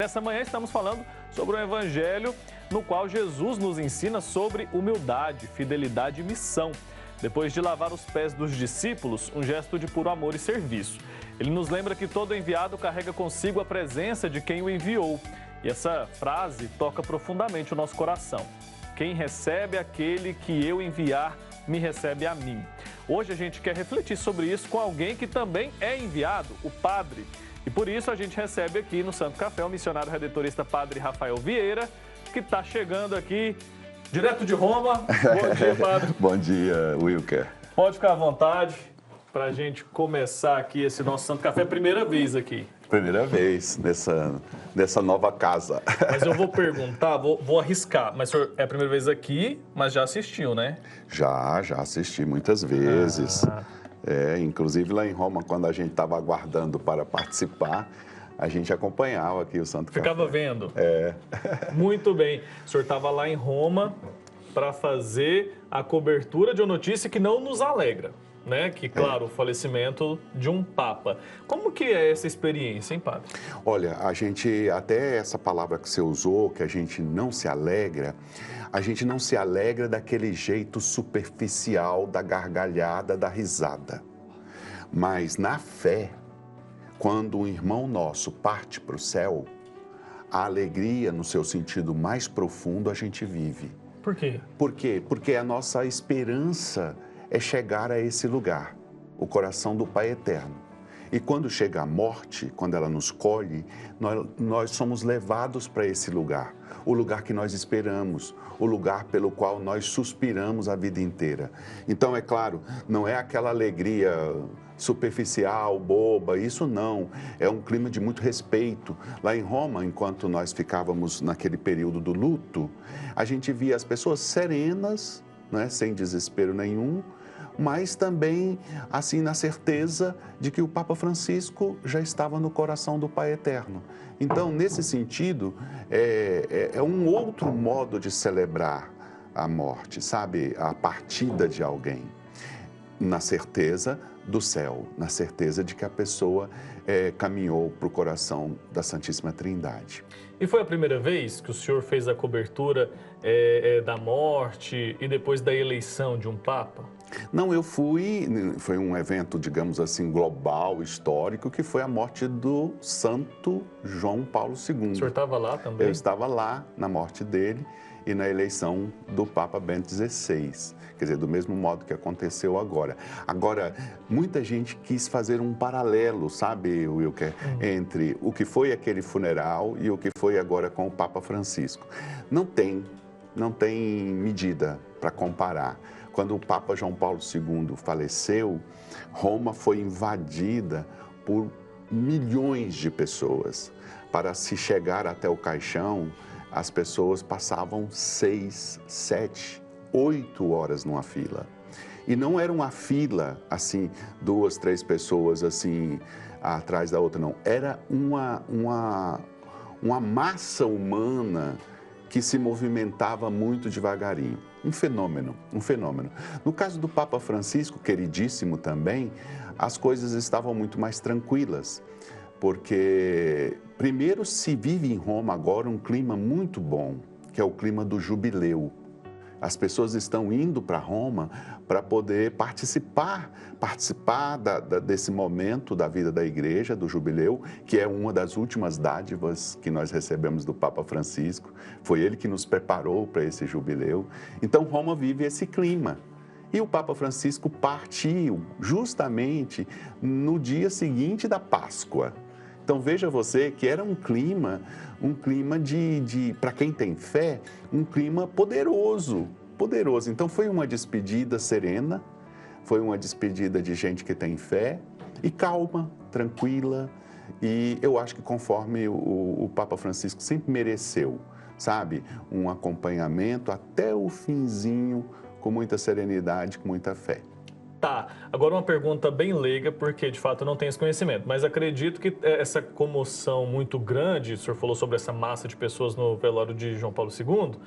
Nessa manhã estamos falando sobre o Evangelho no qual Jesus nos ensina sobre humildade, fidelidade e missão. Depois de lavar os pés dos discípulos, um gesto de puro amor e serviço. Ele nos lembra que todo enviado carrega consigo a presença de quem o enviou. E essa frase toca profundamente o nosso coração. Quem recebe aquele que eu enviar, me recebe a mim. Hoje a gente quer refletir sobre isso com alguém que também é enviado, o Padre. E por isso a gente recebe aqui no Santo Café o missionário redentorista Padre Rafael Vieira, que está chegando aqui direto de Roma. Bom dia, Padre. Bom dia, Wilker. Pode ficar à vontade para a gente começar aqui esse nosso Santo Café. Primeira vez aqui. Primeira vez nessa nova casa. Mas eu vou perguntar, vou arriscar. Mas o senhor é a primeira vez aqui, mas já assistiu, né? Já assisti muitas vezes. Inclusive lá em Roma, quando a gente estava aguardando para participar, a gente acompanhava aqui o Santo Café. Ficava vendo? Muito bem. O senhor estava lá em Roma para fazer a cobertura de uma notícia que não nos alegra, né? Que, claro, o falecimento de um Papa. Como que é essa experiência, hein, Padre? Olha, a gente, até essa palavra que você usou, que a gente não se alegra daquele jeito superficial, da gargalhada, da risada. Mas na fé, quando um irmão nosso parte para o céu, a alegria, no seu sentido mais profundo, a gente vive. Por quê? Por quê? Porque a nossa esperança é chegar a esse lugar, o coração do Pai Eterno. E quando chega a morte, quando ela nos colhe, nós somos levados para esse lugar, o lugar que nós esperamos, o lugar pelo qual nós suspiramos a vida inteira. Então, é claro, não é aquela alegria superficial, boba, isso não. É um clima de muito respeito. Lá em Roma, enquanto nós ficávamos naquele período do luto, a gente via as pessoas serenas, né, sem desespero nenhum, mas também, assim, na certeza de que o Papa Francisco já estava no coração do Pai Eterno. Então, nesse sentido, é um outro modo de celebrar a morte, sabe? A partida de alguém, na certeza do céu, na certeza de que a pessoa caminhou para o coração da Santíssima Trindade. E foi a primeira vez que o senhor fez a cobertura da morte e depois da eleição de um Papa? Não, foi um evento, digamos assim, global, histórico, que foi a morte do Santo João Paulo II. O senhor estava lá também? Eu estava lá na morte dele e na eleição do Papa Bento XVI, quer dizer, do mesmo modo que aconteceu agora. Agora, muita gente quis fazer um paralelo, sabe, Wilker, entre o que foi aquele funeral e o que foi agora com o Papa Francisco. Não tem medida para comparar. Quando o Papa João Paulo II faleceu, Roma foi invadida por milhões de pessoas. Para se chegar até o caixão, as pessoas passavam 6, 7, 8 horas numa fila. E não era uma fila, assim, 2, 3 pessoas, assim, atrás da outra, não. Era uma massa humana que se movimentava muito devagarinho. Um fenômeno. No caso do Papa Francisco, queridíssimo também, as coisas estavam muito mais tranquilas, porque primeiro se vive em Roma agora um clima muito bom, que é o clima do jubileu. As pessoas estão indo para Roma para poder participar desse momento da vida da igreja, do jubileu, que é uma das últimas dádivas que nós recebemos do Papa Francisco. Foi ele que nos preparou para esse jubileu. Então, Roma vive esse clima. E o Papa Francisco partiu justamente no dia seguinte da Páscoa. Então, veja você que era um clima de para quem tem fé, um clima poderoso. Então, foi uma despedida serena, foi uma despedida de gente que tem fé e calma, tranquila. E eu acho que conforme o Papa Francisco sempre mereceu, sabe? Um acompanhamento até o finzinho, com muita serenidade, com muita fé. Tá, agora uma pergunta bem leiga, porque de fato eu não tenho esse conhecimento, mas acredito que essa comoção muito grande, o senhor falou sobre essa massa de pessoas no velório de João Paulo II,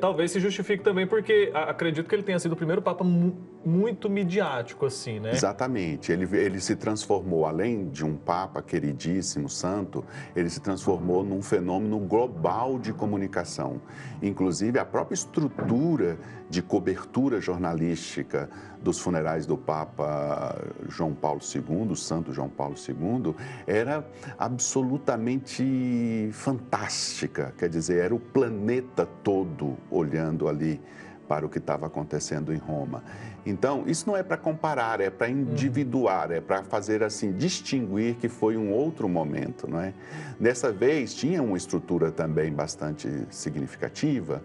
talvez se justifique também porque acredito que ele tenha sido o primeiro Papa muito midiático, assim, né? Exatamente. Ele se transformou, além de um Papa queridíssimo, santo, ele se transformou num fenômeno global de comunicação. Inclusive, a própria estrutura de cobertura jornalística dos funerais do Papa João Paulo II, o Santo João Paulo II, era absolutamente fantástica. Quer dizer, era o planeta todo olhando ali para o que estava acontecendo em Roma. Então, isso não é para comparar, é para individuar, é para fazer assim, distinguir que foi um outro momento, não é? Dessa vez, tinha uma estrutura também bastante significativa.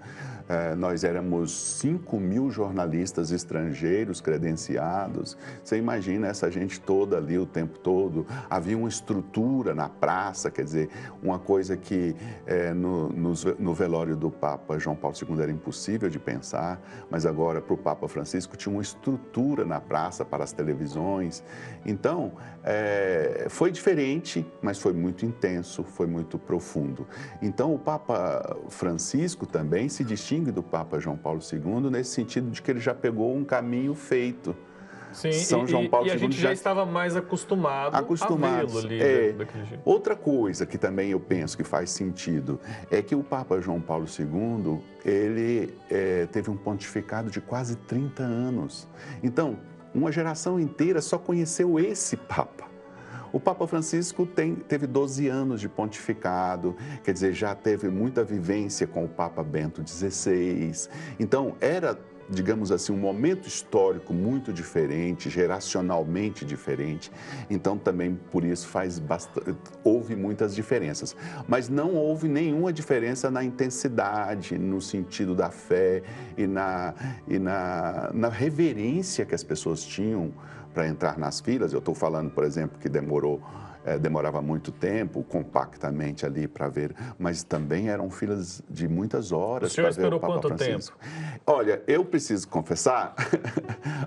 Nós éramos 5.000 jornalistas estrangeiros credenciados. Você imagina essa gente toda ali o tempo todo. Havia uma estrutura na praça, quer dizer, uma coisa que no velório do Papa João Paulo II era impossível de pensar, mas agora para o Papa Francisco tinha uma estrutura na praça para as televisões. Então, foi diferente, mas foi muito intenso, foi muito profundo. Então, o Papa Francisco também se distingue do Papa João Paulo II nesse sentido de que ele já pegou um caminho feito. Sim, e a gente já estava mais acostumado a vê-lo ali daquele jeito. Outra coisa que também eu penso que faz sentido é que o Papa João Paulo II, ele teve um pontificado de quase 30 anos. Então, uma geração inteira só conheceu esse Papa. O Papa Francisco teve 12 anos de pontificado, quer dizer, já teve muita vivência com o Papa Bento XVI. Então, era, digamos assim, um momento histórico muito diferente, geracionalmente diferente. Então, também por isso houve muitas diferenças. Mas não houve nenhuma diferença na intensidade, no sentido da fé e na reverência que as pessoas tinham para entrar nas filas. Eu estou falando, por exemplo, que demorava muito tempo, compactamente ali para ver, mas também eram filas de muitas horas para ver o Papa Francisco. Olha, eu preciso confessar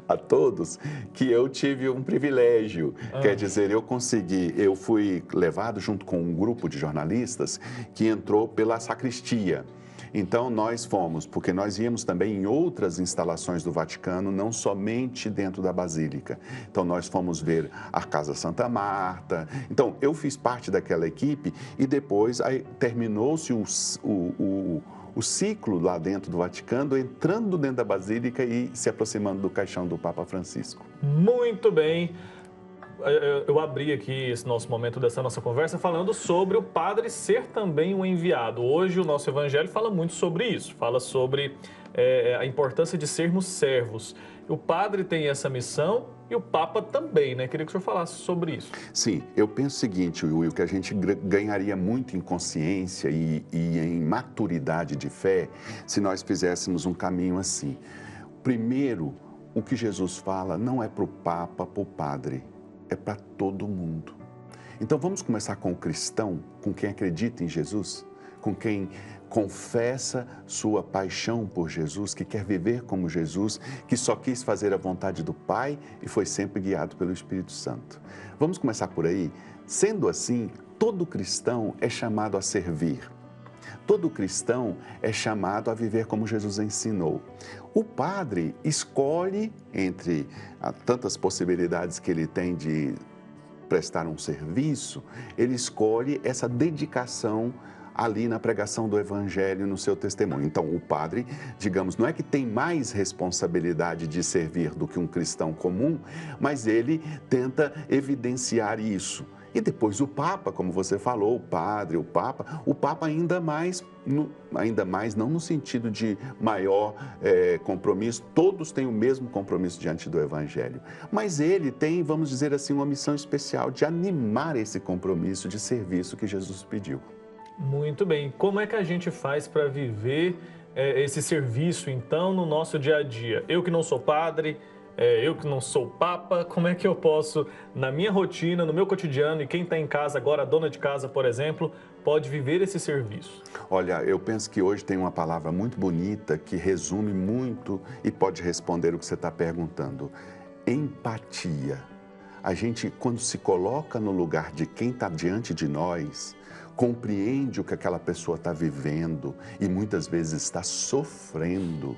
a todos que eu tive um privilégio, quer dizer, eu fui levado junto com um grupo de jornalistas que entrou pela sacristia. Então, nós fomos, porque nós íamos também em outras instalações do Vaticano, não somente dentro da Basílica. Então, nós fomos ver a Casa Santa Marta. Então, eu fiz parte daquela equipe e depois terminou-se o ciclo lá dentro do Vaticano, entrando dentro da Basílica e se aproximando do caixão do Papa Francisco. Muito bem. Eu abri aqui esse nosso momento dessa nossa conversa falando sobre o padre ser também um enviado. Hoje o nosso evangelho fala muito sobre isso, fala sobre a importância de sermos servos. O padre tem essa missão e o Papa também, né? Queria que o senhor falasse sobre isso. Sim, eu penso o seguinte, Will, que a gente ganharia muito em consciência e em maturidade de fé se nós fizéssemos um caminho assim. Primeiro, o que Jesus fala não é para o Papa, para o padre, é para todo mundo. Então vamos começar com o cristão, com quem acredita em Jesus, com quem confessa sua paixão por Jesus, que quer viver como Jesus, que só quis fazer a vontade do Pai e foi sempre guiado pelo Espírito Santo. Vamos começar por aí? Sendo assim, todo cristão é chamado a servir. Todo cristão é chamado a viver como Jesus ensinou. O padre escolhe, entre tantas possibilidades que ele tem de prestar um serviço, ele escolhe essa dedicação ali na pregação do Evangelho, no seu testemunho. Então, o padre, digamos, não é que tem mais responsabilidade de servir do que um cristão comum, mas ele tenta evidenciar isso. E depois o Papa, como você falou, o padre, o Papa ainda mais não no sentido de maior compromisso, todos têm o mesmo compromisso diante do Evangelho. Mas ele tem, vamos dizer assim, uma missão especial de animar esse compromisso de serviço que Jesus pediu. Muito bem. Como é que a gente faz para viver esse serviço, então, no nosso dia a dia? Eu que não sou padre, eu que não sou papa, como é que eu posso, na minha rotina, no meu cotidiano, e quem está em casa agora, a dona de casa, por exemplo, pode viver esse serviço? Olha, eu penso que hoje tem uma palavra muito bonita que resume muito e pode responder o que você está perguntando. Empatia. A gente, quando se coloca no lugar de quem está diante de nós, compreende o que aquela pessoa está vivendo e muitas vezes está sofrendo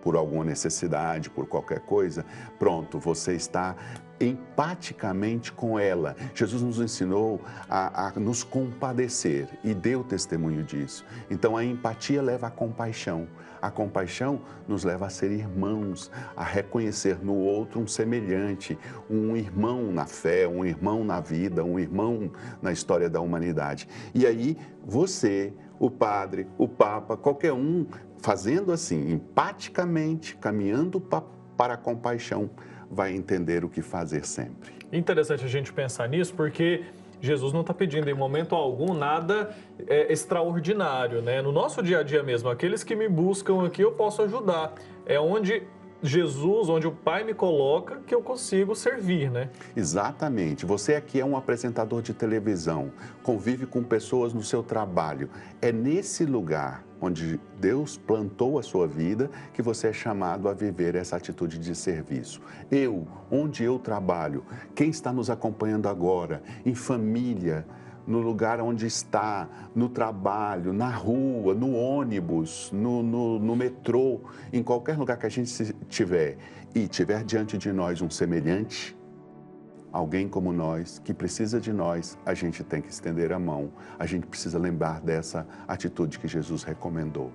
por alguma necessidade, por qualquer coisa, pronto, você está empaticamente com ela. Jesus nos ensinou a nos compadecer e deu testemunho disso. Então, a empatia leva à compaixão. A compaixão nos leva a ser irmãos, a reconhecer no outro um semelhante, um irmão na fé, um irmão na vida, um irmão na história da humanidade. E aí, você, o padre, o papa, qualquer um, fazendo assim, empaticamente, caminhando para a compaixão, vai entender o que fazer sempre. Interessante a gente pensar nisso, porque Jesus não está pedindo em momento algum nada extraordinário, né? No nosso dia a dia mesmo, aqueles que me buscam aqui eu posso ajudar. É onde Jesus, onde o Pai me coloca, que eu consigo servir, né? Exatamente. Você aqui é um apresentador de televisão, convive com pessoas no seu trabalho. É nesse lugar onde Deus plantou a sua vida que você é chamado a viver essa atitude de serviço. Onde eu trabalho, quem está nos acompanhando agora, em família, no lugar onde está, no trabalho, na rua, no ônibus, no metrô, em qualquer lugar que a gente estiver e tiver diante de nós um semelhante, alguém como nós, que precisa de nós, a gente tem que estender a mão. A gente precisa lembrar dessa atitude que Jesus recomendou.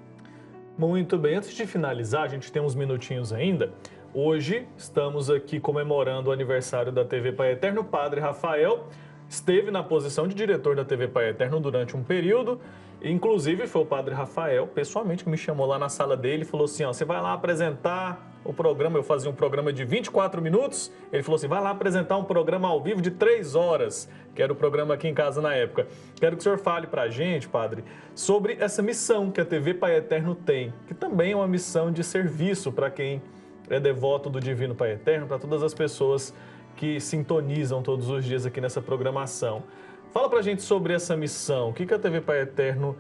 Muito bem, antes de finalizar, a gente tem uns minutinhos ainda. Hoje estamos aqui comemorando o aniversário da TV Pai Eterno. O Padre Rafael esteve na posição de diretor da TV Pai Eterno durante um período. Inclusive, foi o Padre Rafael, pessoalmente, que me chamou lá na sala dele e falou assim, ó, você vai lá apresentar o programa. Eu fazia um programa de 24 minutos. Ele falou assim, vai lá apresentar um programa ao vivo de 3 horas, que era o programa aqui em casa na época. Quero que o senhor fale pra gente, padre, sobre essa missão que a TV Pai Eterno tem, que também é uma missão de serviço para quem é devoto do Divino Pai Eterno, para todas as pessoas que sintonizam todos os dias aqui nessa programação. Fala pra gente sobre essa missão, o que a TV Pai Eterno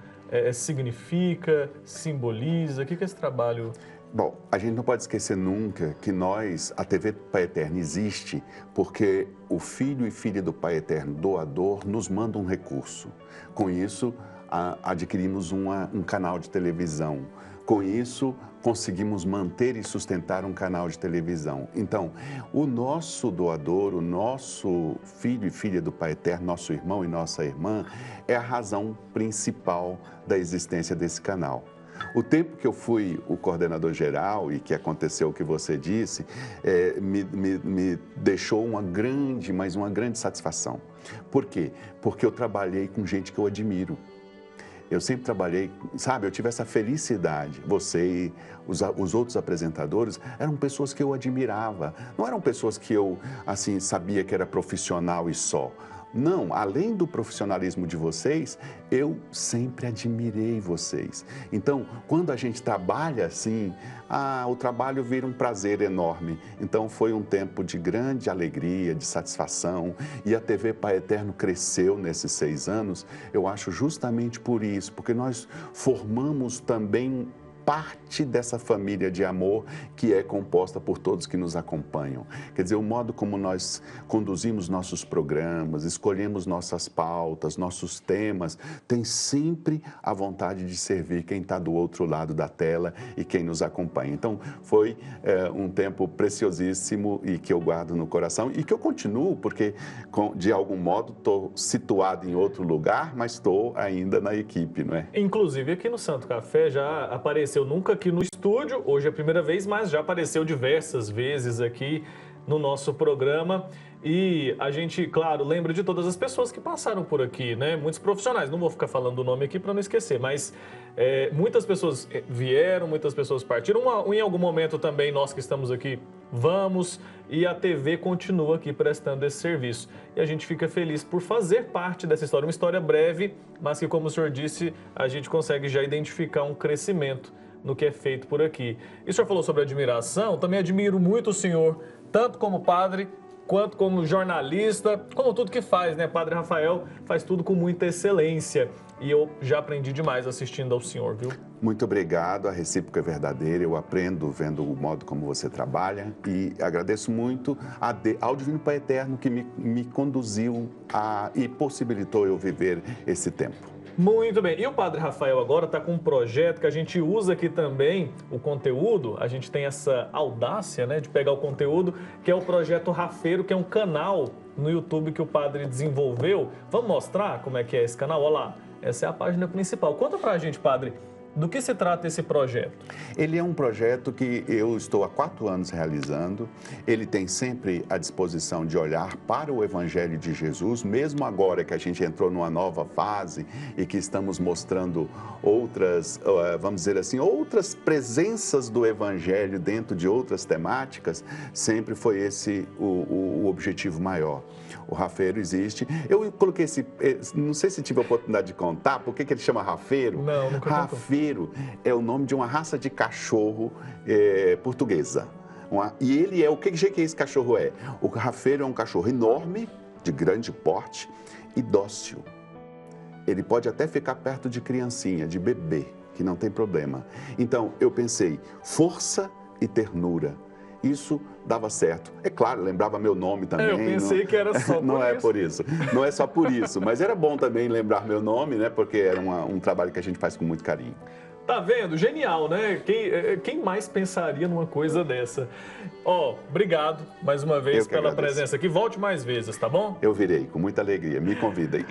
significa, simboliza, o que é esse trabalho? Bom, a gente não pode esquecer nunca que a TV Pai Eterno existe porque o filho e filha do Pai Eterno, doador, nos manda um recurso. Com isso, adquirimos um canal de televisão. Com isso, conseguimos manter e sustentar um canal de televisão. Então, o nosso doador, o nosso filho e filha do Pai Eterno, nosso irmão e nossa irmã, é a razão principal da existência desse canal. O tempo que eu fui o coordenador geral e que aconteceu o que você disse, me deixou uma grande satisfação. Por quê? Porque eu trabalhei com gente que eu admiro. Eu sempre trabalhei, sabe, eu tive essa felicidade. Você e os outros apresentadores eram pessoas que eu admirava. Não eram pessoas que eu, assim, sabia que era profissional e só. Não, além do profissionalismo de vocês, eu sempre admirei vocês. Então, quando a gente trabalha assim, o trabalho vira um prazer enorme. Então, foi um tempo de grande alegria, de satisfação. E a TV Pai Eterno cresceu nesses 6 anos, eu acho justamente por isso, porque nós formamos também parte dessa família de amor que é composta por todos que nos acompanham. Quer dizer, o modo como nós conduzimos nossos programas, escolhemos nossas pautas, nossos temas, tem sempre a vontade de servir quem está do outro lado da tela e quem nos acompanha. Então, foi um tempo preciosíssimo e que eu guardo no coração e que eu continuo, porque, de algum modo, estou situado em outro lugar, mas estou ainda na equipe, não é? Inclusive, aqui no Santo Café já apareceu nunca aqui no estúdio, hoje é a primeira vez, mas já apareceu diversas vezes aqui no nosso programa. E a gente, claro, lembra de todas as pessoas que passaram por aqui, né? Muitos profissionais, não vou ficar falando o nome aqui para não esquecer, mas muitas pessoas vieram, muitas pessoas partiram. Em algum momento também nós que estamos aqui vamos, e a TV continua aqui prestando esse serviço. E a gente fica feliz por fazer parte dessa história, uma história breve, mas que, como o senhor disse, a gente consegue já identificar um crescimento no que é feito por aqui. E o senhor falou sobre admiração, também admiro muito o senhor, tanto como padre, quanto como jornalista, como tudo que faz, né? Padre Rafael faz tudo com muita excelência. E eu já aprendi demais assistindo ao senhor, viu? Muito obrigado, a recíproca é verdadeira, eu aprendo vendo o modo como você trabalha e agradeço muito ao Divino Pai Eterno que me conduziu e possibilitou eu viver esse tempo. Muito bem. E o Padre Rafael agora está com um projeto que a gente usa aqui também, o conteúdo, a gente tem essa audácia, né, de pegar o conteúdo, que é o Projeto Rafeiro, que é um canal no YouTube que o Padre desenvolveu. Vamos mostrar como é que é esse canal? Olha lá, essa é a página principal. Conta pra gente, Padre, do que se trata esse projeto? Ele é um projeto que eu estou há 4 anos realizando. Ele tem sempre a disposição de olhar para o Evangelho de Jesus, mesmo agora que a gente entrou numa nova fase e que estamos mostrando outras, vamos dizer assim, outras presenças do Evangelho dentro de outras temáticas, sempre foi esse o objetivo maior. O Rafeiro existe. Eu coloquei não sei se tive a oportunidade de contar, por que ele chama Rafeiro? Não, nunca contou. Rafeiro é o nome de uma raça de cachorro portuguesa. E ele é, o que esse cachorro é? O Rafeiro é um cachorro enorme, de grande porte e dócil. Ele pode até ficar perto de criancinha, de bebê, que não tem problema. Então, eu pensei, força e ternura. Isso dava certo. É claro, lembrava meu nome também. Eu pensei que era só por não isso. É por isso. Não é só por isso. Mas era bom também lembrar meu nome, né? Porque era um trabalho que a gente faz com muito carinho. Tá vendo? Genial, né? Quem mais pensaria numa coisa dessa? Obrigado mais uma vez pela presença aqui. Volte mais vezes, tá bom? Eu virei, com muita alegria. Me convidem.